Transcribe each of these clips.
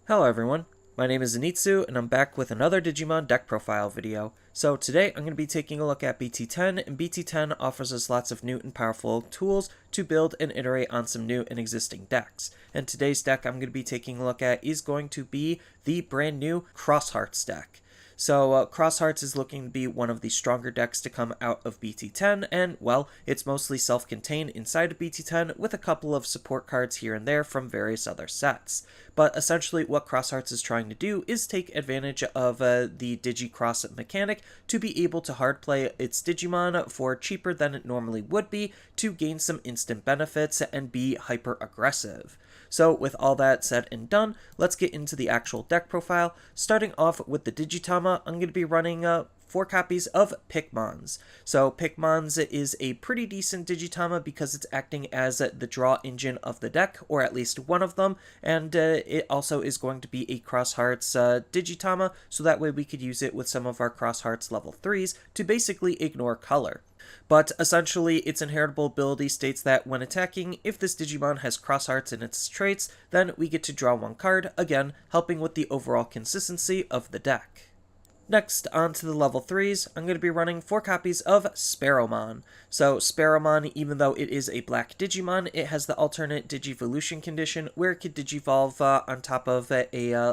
Hello everyone, my name is Zenitsu and I'm back with another Digimon deck profile video. So today I'm going to be taking a look at BT10, and BT10 offers us lots of new and powerful tools to build and iterate on some new and existing decks. And today's deck I'm going to be taking a look at is going to be the brand new Cross Hearts deck. So Cross Hearts is looking to be one of the stronger decks to come out of BT10, and well, it's mostly self-contained inside of BT10 with a couple of support cards here and there from various other sets. But essentially what Cross Hearts is trying to do is take advantage of the Digi Xros mechanic to be able to hard play its Digimon for cheaper than it normally would be to gain some instant benefits and be hyper aggressive. So with all that said and done, let's get into the actual deck profile. Starting off with the Digitama, I'm going to be running 4 copies of Pickmons. So Pickmons is a pretty decent Digitama because it's acting as the draw engine of the deck, or at least one of them, and it also is going to be a Cross Hearts Digitama, so that way we could use it with some of our Cross Hearts level 3s to basically ignore color. But essentially, its inheritable ability states that when attacking, if this Digimon has Cross Hearts in its traits, then we get to draw 1 card, again, helping with the overall consistency of the deck. Next, on to the level 3s, I'm going to be running 4 copies of Sparrowmon. So Sparrowmon, even though it is a black Digimon, it has the alternate Digivolution condition where it could Digivolve on top of a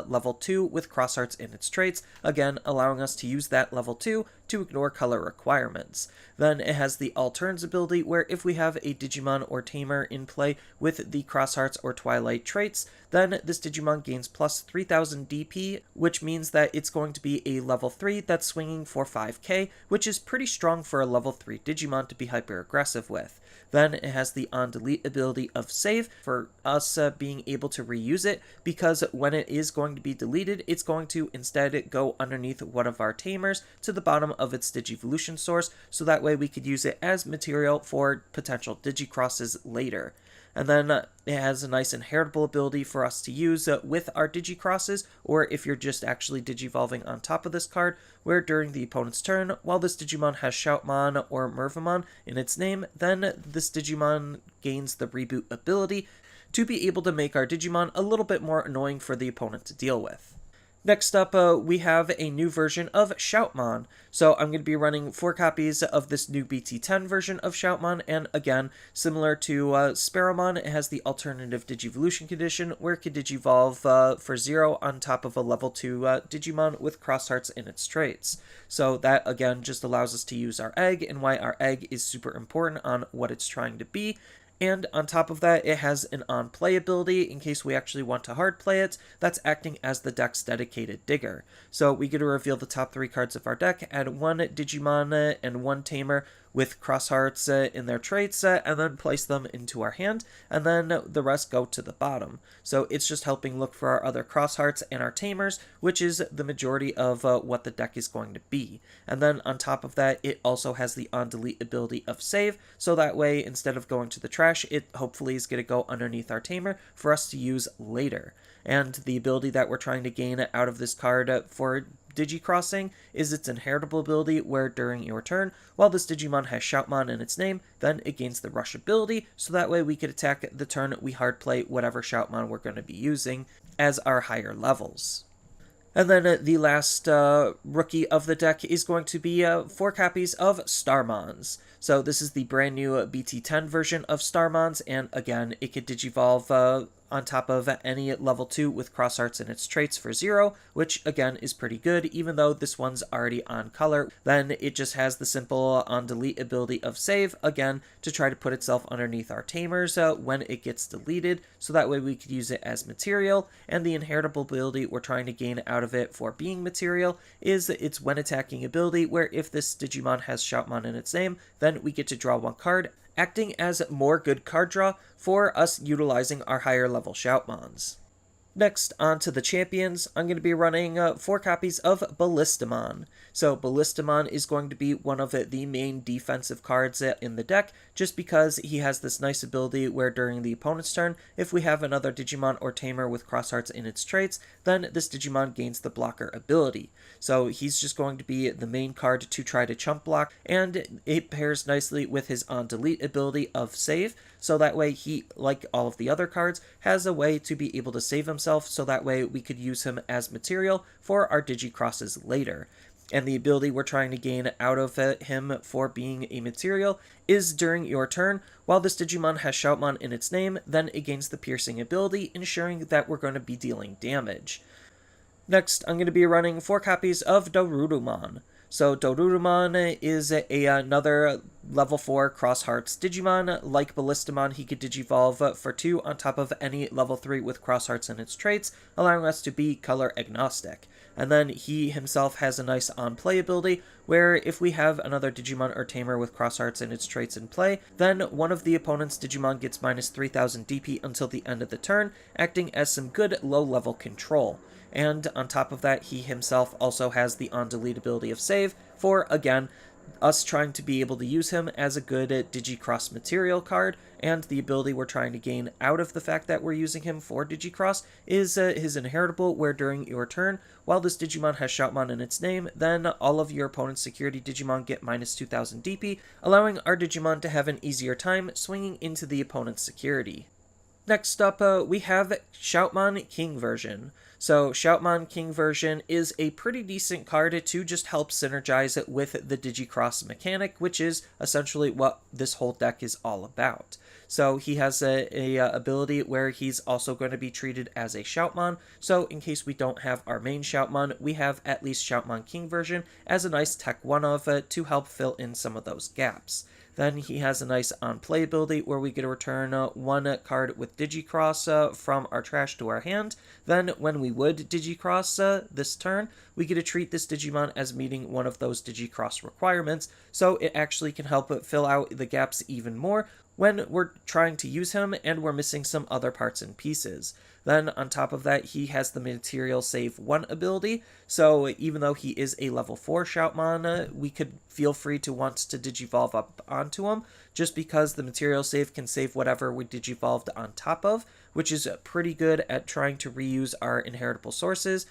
level 2 with Cross Hearts in its traits, again allowing us to use that level 2 to ignore color requirements. Then it has the Alterns ability where if we have a Digimon or Tamer in play with the Cross Hearts or Twilight traits, then this Digimon gains plus 3000 DP, which means that it's going to be a level 3 that's swinging for 5k, which is pretty strong for a level 3 Digimon to be hyper aggressive with. Then it has the on-delete ability of save for us being able to reuse it, because when it is going to be deleted, it's going to instead go underneath one of our Tamers to the bottom of its Digivolution source, so that way we could use it as material for potential Digicrosses later. And then it has a nice inheritable ability for us to use with our Digicrosses, or if you're just actually Digivolving on top of this card, where during the opponent's turn, while this Digimon has Shoutmon or Mervamon in its name, then this Digimon gains the reboot ability to be able to make our Digimon a little bit more annoying for the opponent to deal with. Next up, we have a new version of Shoutmon. So I'm going to be running 4 copies of this new BT10 version of Shoutmon, and again, similar to Sparrowmon, it has the alternative Digivolution condition where it can Digivolve for 0 on top of a level 2 Digimon with Cross Hearts in its traits. So that, again, just allows us to use our egg, and why our egg is super important on what it's trying to be. And on top of that, it has an on-play ability in case we actually want to hard play it, that's acting as the deck's dedicated digger. So we get to reveal the top 3 cards of our deck, add 1 Digimon and 1 Tamer with Cross Hearts in their traits, and then place them into our hand, and then the rest go to the bottom. So it's just helping look for our other Cross Hearts and our Tamers, which is the majority of what the deck is going to be. And then on top of that, it also has the on-delete ability of save, so that way instead of going to the trash, it hopefully is going to go underneath our Tamer for us to use later. And the ability that we're trying to gain out of this card for Digicrossing is its inheritable ability, where during your turn, while this Digimon has Shoutmon in its name, then it gains the rush ability, so that way we could attack the turn we hard play whatever Shoutmon we're going to be using as our higher levels. And then the last rookie of the deck is going to be 4 copies of Starmons. So this is the brand new BT10 version of Starmons, and again, it could Digivolve on top of any level 2 with Cross Hearts in its traits for 0, which again is pretty good, even though this one's already on color. Then it just has the simple on-delete ability of save, again, to try to put itself underneath our Tamers when it gets deleted, so that way we could use it as material. And the inheritable ability we're trying to gain out of it for being material is its when attacking ability, where if this Digimon has Shoutmon in its name, then we get to draw 1 card, acting as more good card draw for us utilizing our higher level Shoutmons. Next, on to the champions, I'm going to be running 4 copies of Ballistamon. So Ballistamon is going to be one of the main defensive cards in the deck, just because he has this nice ability where during the opponent's turn, if we have another Digimon or Tamer with Cross Hearts in its traits, then this Digimon gains the blocker ability. So he's just going to be the main card to try to chump block, and it pairs nicely with his on-delete ability of save, so that way he, like all of the other cards, has a way to be able to save himself, so that way we could use him as material for our Digicrosses later. And the ability we're trying to gain out of him for being a material is during your turn. While this Digimon has Shoutmon in its name, then it gains the piercing ability, ensuring that we're going to be dealing damage. Next, I'm going to be running 4 copies of Dorulumon. So Dorulumon is another level 4 Cross Hearts Digimon. Like Ballistamon, he could Digivolve for 2 on top of any level 3 with Cross Hearts in its traits, allowing us to be color agnostic. And then he himself has a nice on-play ability, where if we have another Digimon or Tamer with Cross Hearts in its traits in play, then one of the opponent's Digimon gets minus 3000 DP until the end of the turn, acting as some good low-level control. And on top of that, he himself also has the on-delete ability of save for, again, us trying to be able to use him as a good Digicross material card, and the ability we're trying to gain out of the fact that we're using him for Digicross is his inheritable, where during your turn, while this Digimon has Shoutmon in its name, then all of your opponent's security Digimon get minus 2000 DP, allowing our Digimon to have an easier time swinging into the opponent's security. Next up, we have Shoutmon King version. So Shoutmon King version is a pretty decent card to just help synergize it with the Digicross mechanic, which is essentially what this whole deck is all about. So he has a ability where he's also going to be treated as a Shoutmon, so in case we don't have our main Shoutmon, we have at least Shoutmon King version as a nice tech one-of to help fill in some of those gaps. Then he has a nice on-play ability where we get to return 1 card with Digicross from our trash to our hand. Then when we would Digicross this turn, we get to treat this Digimon as meeting one of those Digicross requirements, so it actually can help fill out the gaps even more when we're trying to use him and we're missing some other parts and pieces. Then on top of that, he has the Material Save 1 ability, so even though he is a level 4 Shoutmon, we could feel free to want to Digivolve up onto him, just because the Material Save can save whatever we Digivolved on top of, which is pretty good at trying to reuse our inheritable sources.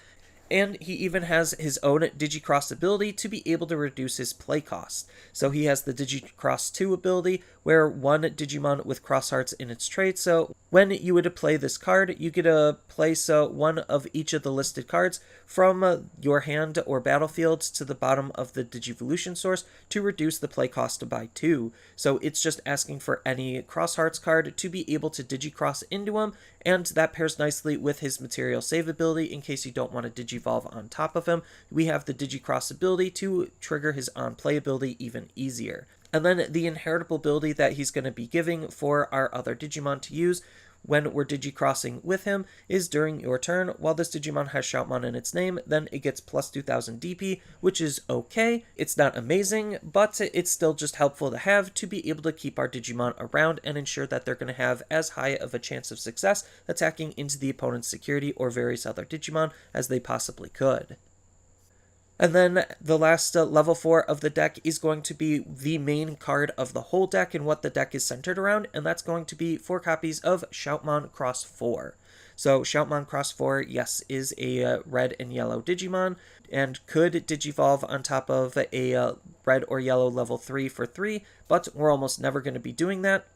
And he even has his own Digicross ability to be able to reduce his play cost. So he has the Digicross 2 ability, where 1 Digimon with Cross Hearts in its trait. So when you would play this card, you get to place 1 of each of the listed cards from your hand or battlefield to the bottom of the Digivolution source to reduce the play cost by 2. So it's just asking for any Cross Hearts card to be able to Digicross into him, and that pairs nicely with his Material Save ability in case you don't want to Digivolve on top of him. We have the Digicross ability to trigger his on-play ability even easier. And then the inheritable ability that he's going to be giving for our other Digimon to use when we're Digicrossing with him is during your turn. While this Digimon has Shoutmon in its name, then it gets plus 2000 DP, which is okay. It's not amazing, but it's still just helpful to have to be able to keep our Digimon around and ensure that they're going to have as high of a chance of success attacking into the opponent's security or various other Digimon as they possibly could. And then the last level 4 of the deck is going to be the main card of the whole deck and what the deck is centered around, and that's going to be 4 copies of Shoutmon Cross 4. So Shoutmon Cross 4, yes, is a red and yellow Digimon, and could Digivolve on top of a red or yellow level 3 for 3, but we're almost never going to be doing that.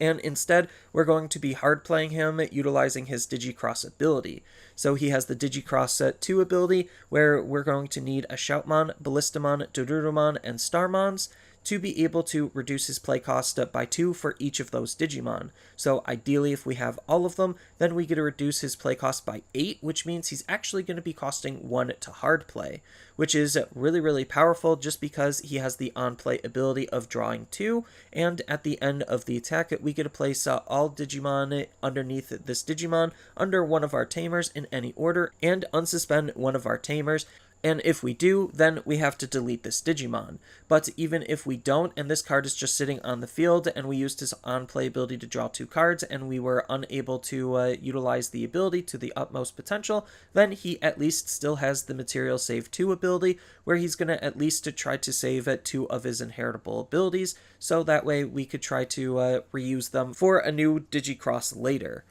And instead, we're going to be hard playing him utilizing his Digicross ability. So he has the Digicross 2 ability, where we're going to need a Shoutmon, Ballistamon, Dorulumon, and Starmons to be able to reduce his play cost by 2 for each of those Digimon. So ideally, if we have all of them, then we get to reduce his play cost by 8, which means he's actually going to be costing 1 to hard play, which is really, really powerful just because he has the on-play ability of drawing 2, and at the end of the attack, we get to place all Digimon underneath this Digimon under one of our Tamers in any order, and unsuspend one of our Tamers. And if we do, then we have to delete this Digimon. But even if we don't, and this card is just sitting on the field, and we used his on-play ability to draw 2 cards, and we were unable to utilize the ability to the utmost potential, then he at least still has the Material Save 2 ability, where he's going to at least try to save 2 of his inheritable abilities, so that way we could try to reuse them for a new Digicross later.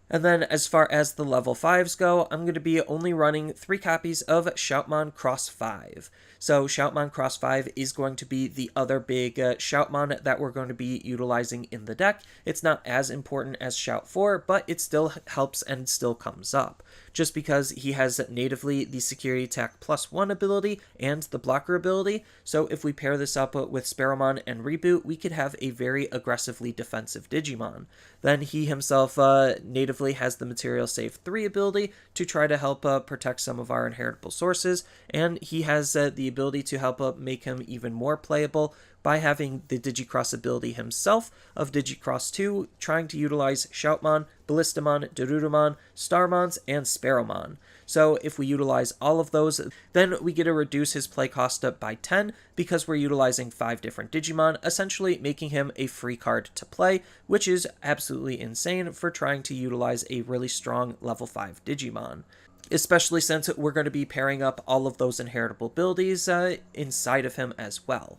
And then as far as the level 5s go, I'm going to be only running 3 copies of Shoutmon Cross 5. So Shoutmon Cross 5 is going to be the other big Shoutmon that we're going to be utilizing in the deck. It's not as important as Shout 4, but it still helps and still comes up. Just because he has natively the Security Attack +1 ability and the Blocker ability, so if we pair this up with Sparrowmon and Reboot, we could have a very aggressively defensive Digimon. Then he himself natively has the Material Save 3 ability to try to help protect some of our inheritable sources, and he has the ability to help make him even more playable by having the Digi Xros ability himself of Digi Xros 2, trying to utilize Shoutmon, Ballistamon, Dorulumon, Starmons, and Sparrowmon. So if we utilize all of those, then we get to reduce his play cost up by 10 because we're utilizing 5 different Digimon, essentially making him a free card to play, which is absolutely insane for trying to utilize a really strong level 5 Digimon. Especially since we're going to be pairing up all of those inheritable abilities inside of him as well.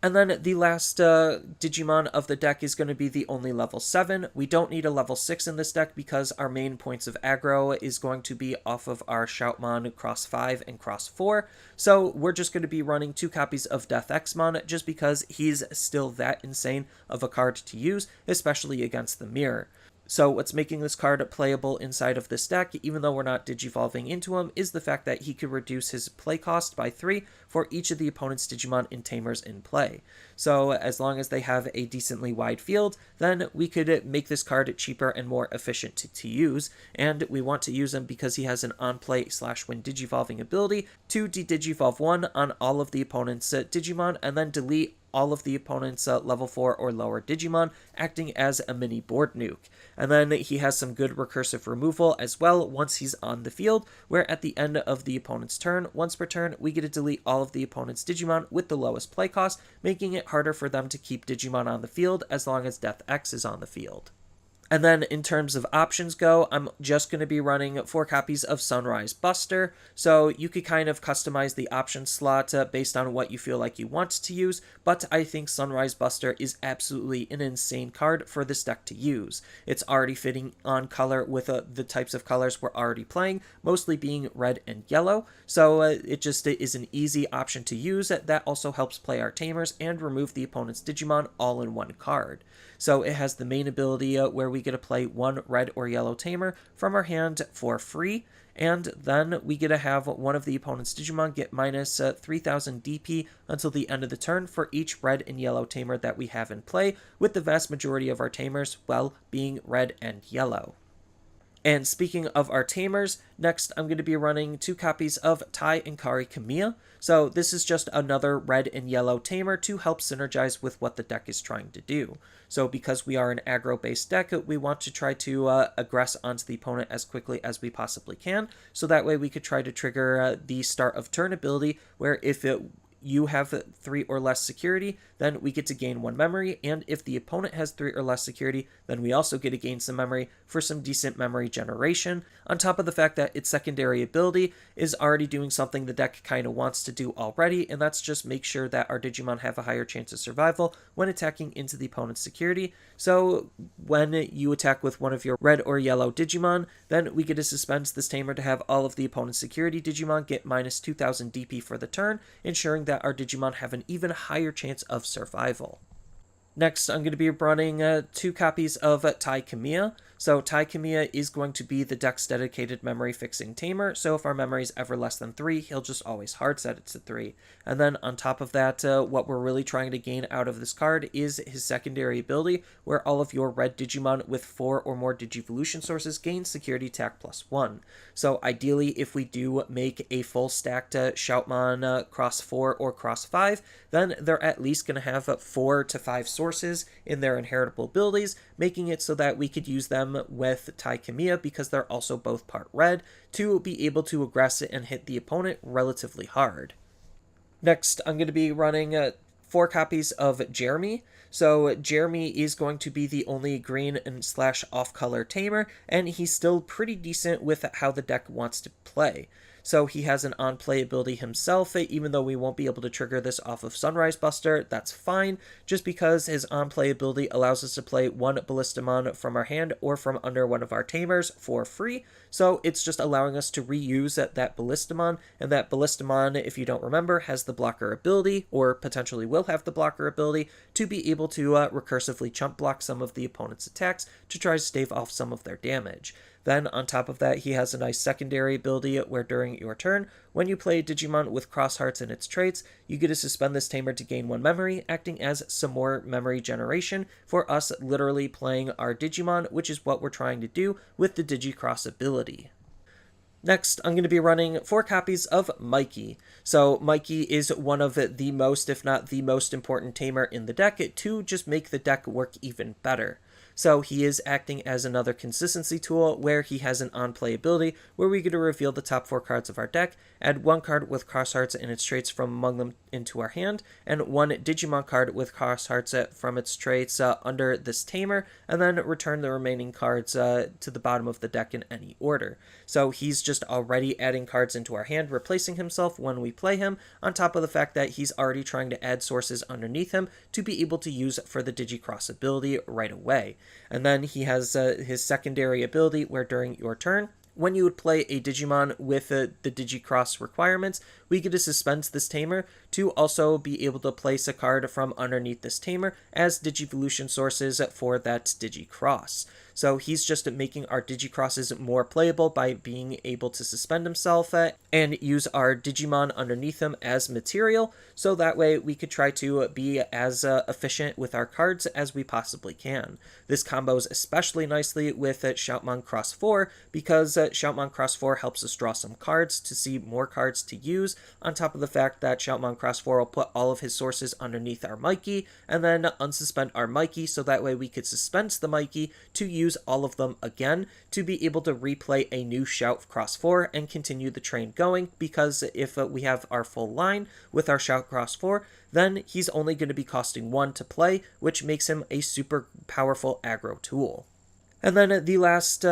And then the last Digimon of the deck is going to be the only level 7. We don't need a level 6 in this deck because our main points of aggro is going to be off of our Shoutmon Cross 5 and Cross 4. So we're just going to be running 2 copies of Death Xmon just because he's still that insane of a card to use, especially against the mirror. So what's making this card playable inside of this deck, even though we're not digivolving into him, is the fact that he could reduce his play cost by 3 for each of the opponent's Digimon and Tamers in play. So as long as they have a decently wide field, then we could make this card cheaper and more efficient to use, and we want to use him because he has an on-play /win digivolving ability to de-digivolve 1 on all of the opponent's Digimon, and then delete all of the opponent's level 4 or lower Digimon, acting as a mini board nuke. And then he has some good recursive removal as well once he's on the field, where at the end of the opponent's turn, once per turn, we get to delete all of the opponent's Digimon with the lowest play cost, making it harder for them to keep Digimon on the field as long as Death X is on the field. And then in terms of options go, I'm just going to be running 4 copies of Sunrise Buster, so you could kind of customize the option slot based on what you feel like you want to use, but I think Sunrise Buster is absolutely an insane card for this deck to use. It's already fitting on color with the types of colors we're already playing, mostly being red and yellow, so it just is an easy option to use that also helps play our Tamers and remove the opponent's Digimon all in one card. So it has the main ability where we get to play 1 red or yellow Tamer from our hand for free, and then we get to have one of the opponent's Digimon get minus 3000 DP until the end of the turn for each red and yellow Tamer that we have in play, with the vast majority of our Tamers, well, being red and yellow. And speaking of our Tamers, next I'm going to be running 2 copies of Tai and Kari Kamiya. So this is just another red and yellow Tamer to help synergize with what the deck is trying to do. So because we are an aggro-based deck, we want to try to aggress onto the opponent as quickly as we possibly can. So that way we could try to trigger the start of turn ability, where if you have 3 or less security, then we get to gain 1 memory, and if the opponent has 3 or less security, then we also get to gain some memory for some decent memory generation, on top of the fact that its secondary ability is already doing something the deck kind of wants to do already, and that's just make sure that our Digimon have a higher chance of survival when attacking into the opponent's security. So when you attack with one of your red or yellow Digimon, then we get to suspend this Tamer to have all of the opponent's security Digimon get minus 2000 DP for the turn, ensuring that our Digimon have an even higher chance of survival. Next, I'm going to be running 2 copies of Tai Kamiya. So Tai Kamiya is going to be the deck's dedicated memory fixing Tamer, so if our memory is ever less than 3, he'll just always hard set it to 3. And then on top of that, what we're really trying to gain out of this card is his secondary ability, where all of your red Digimon with 4 or more Digivolution sources gain security attack +1. So ideally, if we do make a full stacked Shoutmon Cross 4 or Cross 5, then they're at least going to have 4 to 5 sources in their inheritable abilities, making it so that we could use them with Tai Kamiya, because they're also both part red, to be able to aggress it and hit the opponent relatively hard. Next, I'm going to be running 4 copies of Jeremy. So Jeremy is going to be the only green and /off-color Tamer, and he's still pretty decent with how the deck wants to play. so he has an on-play ability himself. Even though we won't be able to trigger this off of Sunrise Buster, that's fine, just because his on-play ability allows us to play one Ballistamon from our hand or from under one of our tamers for free, so it's just allowing us to reuse that Ballistamon, and that Ballistamon, if you don't remember, has the blocker ability, or potentially will have the blocker ability, to be able to recursively chump block some of the opponent's attacks to try to stave off some of their damage. Then, on top of that, he has a nice secondary ability where during your turn, when you play Digimon with cross hearts in its traits, you get to suspend this tamer to gain 1 memory, acting as some more memory generation for us literally playing our Digimon, which is what we're trying to do with the Digi Xros ability. Next, I'm going to be running 4 copies of Mikey. So Mikey is one of the most, if not the most important tamer in the deck to just make the deck work even better. So he is acting as another consistency tool where he has an on-play ability where we get to reveal the top 4 cards of our deck, add 1 card with cross hearts and its traits from among them into our hand, and 1 Digimon card with cross hearts from its traits under this tamer, and then return the remaining cards to the bottom of the deck in any order. So he's just already adding cards into our hand, replacing himself when we play him, on top of the fact that he's already trying to add sources underneath him to be able to use for the Digi Xros ability right away. And then he has his secondary ability where during your turn, when you would play a Digimon with the Digi Xros requirements, we get to suspend this tamer to also be able to place a card from underneath this tamer as Digivolution sources for that Digi Xros. So he's just making our Digi Xrosses more playable by being able to suspend himself and use our Digimon underneath him as material, so that way we could try to be as efficient with our cards as we possibly can. This combos especially nicely with Shoutmon X4 because Shoutmon X4 helps us draw some cards to see more cards to use, on top of the fact that Shoutmon X4 will put all of his sources underneath our Mikey and then unsuspend our Mikey, so that way we could suspend the Mikey to use all of them again to be able to replay a new Shout X4 and continue the train going, because if we have our full line with our Shout X4, then he's only going to be costing 1 to play, which makes him a super powerful aggro tool. And then the last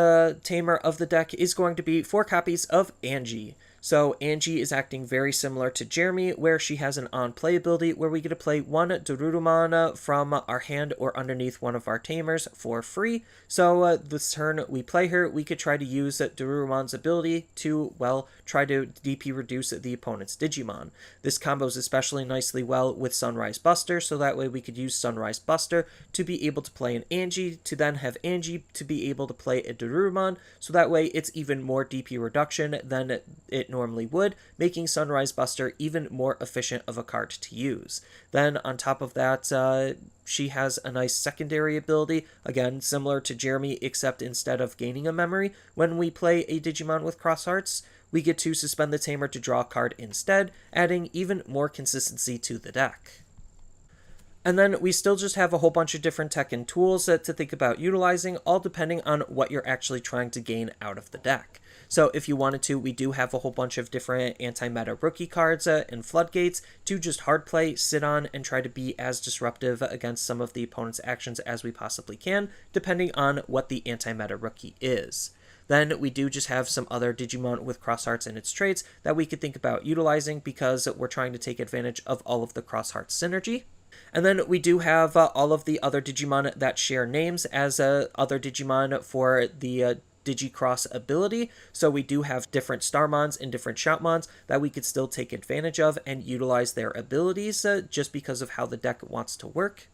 tamer of the deck is going to be 4 copies of Angie. So Angie is acting very similar to Jeremy, where she has an on-play ability where we get to play 1 Dorulumon from our hand or underneath one of our tamers for free. So this turn we play her, we could try to use Dorulumon's ability to, well, try to DP reduce the opponent's Digimon. This combos especially nicely well with Sunrise Buster, so that way we could use Sunrise Buster to be able to play an Angie, to then have Angie to be able to play a Dorulumon, so that way it's even more DP reduction than it normally would, making Sunrise Buster even more efficient of a card to use. Then on top of that, she has a nice secondary ability, again similar to Jeremy, except instead of gaining a memory, when we play a Digimon with cross hearts, we get to suspend the tamer to draw a card instead, adding even more consistency to the deck. And then we still just have a whole bunch of different tech and tools to think about utilizing, all depending on what you're actually trying to gain out of the deck. So if you wanted to, we do have a whole bunch of different anti-meta rookie cards and floodgates to just hard play, sit on, and try to be as disruptive against some of the opponent's actions as we possibly can, depending on what the anti-meta rookie is. Then we do just have some other Digimon with cross hearts and its traits that we could think about utilizing because we're trying to take advantage of all of the cross hearts synergy. And then we do have all of the other Digimon that share names as other Digimon for the Digi Xros ability, so we do have different Starmons and different Shoutmons that we could still take advantage of and utilize their abilities just because of how the deck wants to work.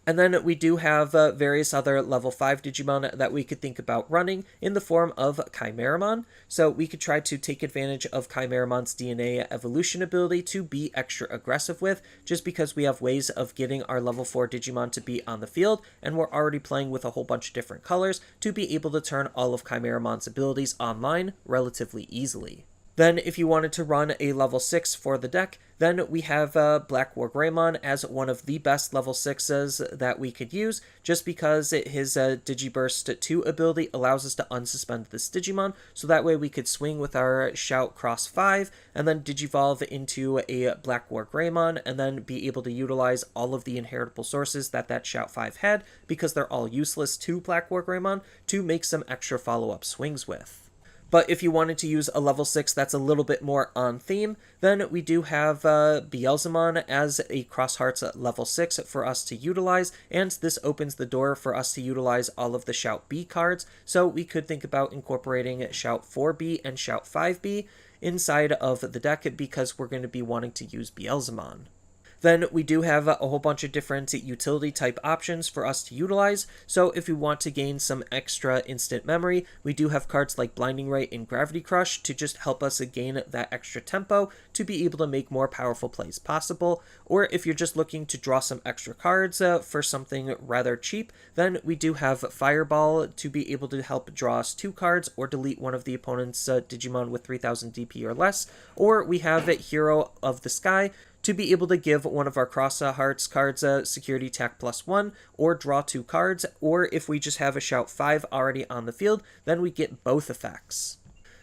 And then we do have various other level 5 Digimon that we could think about running in the form of Chimeramon. So we could try to take advantage of Chimeramon's DNA evolution ability to be extra aggressive with, just because we have ways of getting our level 4 Digimon to be on the field, and we're already playing with a whole bunch of different colors to be able to turn all of Chimeramon's abilities online relatively easily. Then if you wanted to run a level 6 for the deck, then we have Black War Greymon as one of the best level 6s that we could use, just because his Digiburst 2 ability allows us to unsuspend this Digimon, so that way we could swing with our Shout Cross 5, and then Digivolve into a Black War Greymon, and then be able to utilize all of the inheritable sources that Shout 5 had, because they're all useless to Black War Greymon, to make some extra follow-up swings with. But if you wanted to use a level 6 that's a little bit more on theme, then we do have Beelzemon as a Cross Hearts level 6 for us to utilize, and this opens the door for us to utilize all of the Shout B cards, so we could think about incorporating Shout 4B and Shout 5B inside of the deck because we're going to be wanting to use Beelzemon. Then we do have a whole bunch of different utility type options for us to utilize. So if we want to gain some extra instant memory, we do have cards like Blinding Light and Gravity Crush to just help us gain that extra tempo to be able to make more powerful plays possible. Or if you're just looking to draw some extra cards for something rather cheap, then we do have Fireball to be able to help draw us 2 cards or delete one of the opponent's Digimon with 3000 DP or less. Or we have Hero of the Sky to be able to give one of our Cross Hearts cards a Security Attack +1, or draw 2 cards, or if we just have a Shout 5 already on the field, then we get both effects.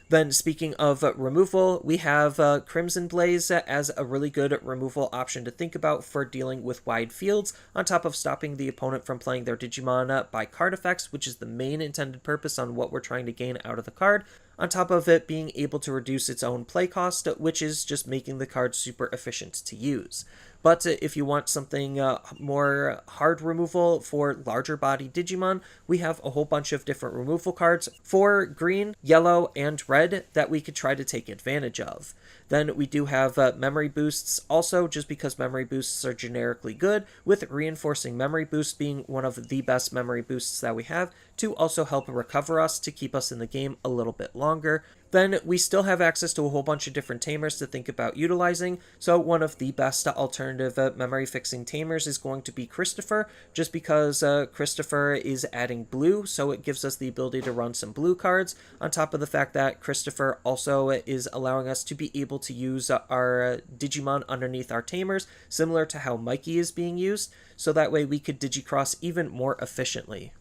Then speaking of removal, we have Crimson Blaze as a really good removal option to think about for dealing with wide fields, on top of stopping the opponent from playing their Digimon by card effects, which is the main intended purpose on what we're trying to gain out of the card, on top of it being able to reduce its own play cost, which is just making the card super efficient to use. But if you want something more hard removal for larger body Digimon, we have a whole bunch of different removal cards for green, yellow, and red that we could try to take advantage of. Then we do have memory boosts also, just because memory boosts are generically good, with reinforcing memory boost being one of the best memory boosts that we have to also help recover us to keep us in the game a little bit longer. Then we still have access to a whole bunch of different tamers to think about utilizing, so one of the best alternative memory fixing tamers is going to be Christopher, just because Christopher is adding blue, so it gives us the ability to run some blue cards, on top of the fact that Christopher also is allowing us to be able to use our Digimon underneath our tamers, similar to how Mikey is being used, so that way we could Digicross even more efficiently.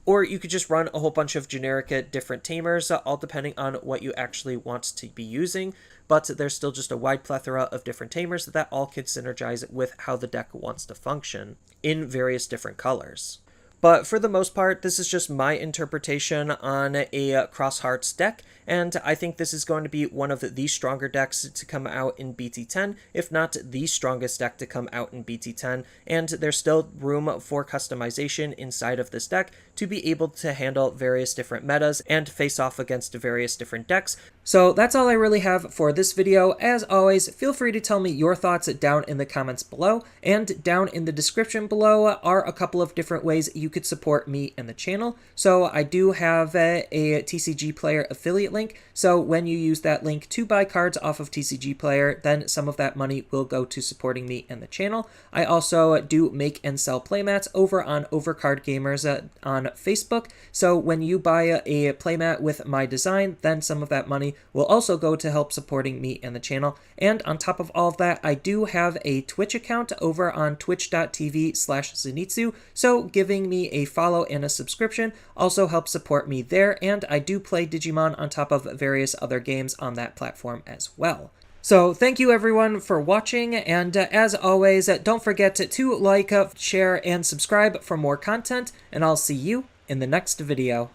Or you could just run a whole bunch of generic different tamers, all depending on what you actually want to be using, but there's still just a wide plethora of different tamers that all could synergize with how the deck wants to function in various different colors. But for the most part, this is just my interpretation on a Cross Hearts deck, and I think this is going to be one of the stronger decks to come out in BT10, if not the strongest deck to come out in BT10, and there's still room for customization inside of this deck to be able to handle various different metas and face off against various different decks. So that's all I really have for this video. As always, feel free to tell me your thoughts down in the comments below, and down in the description below are a couple of different ways you could support me and the channel. So I do have a TCG Player affiliate link, so when you use that link to buy cards off of TCG Player, then some of that money will go to supporting me and the channel. I also do make and sell playmats over on Overcard Gamers on Facebook, so when you buy a playmat with my design, then some of that money will also go to help supporting me and the channel. And on top of all of that, I do have a Twitch account over on twitch.tv/Zenitsu, so giving me a follow and a subscription also helps support me there, and I do play Digimon on top of various other games on that platform as well. So thank you everyone for watching, and as always, don't forget to like, share, and subscribe for more content, and I'll see you in the next video.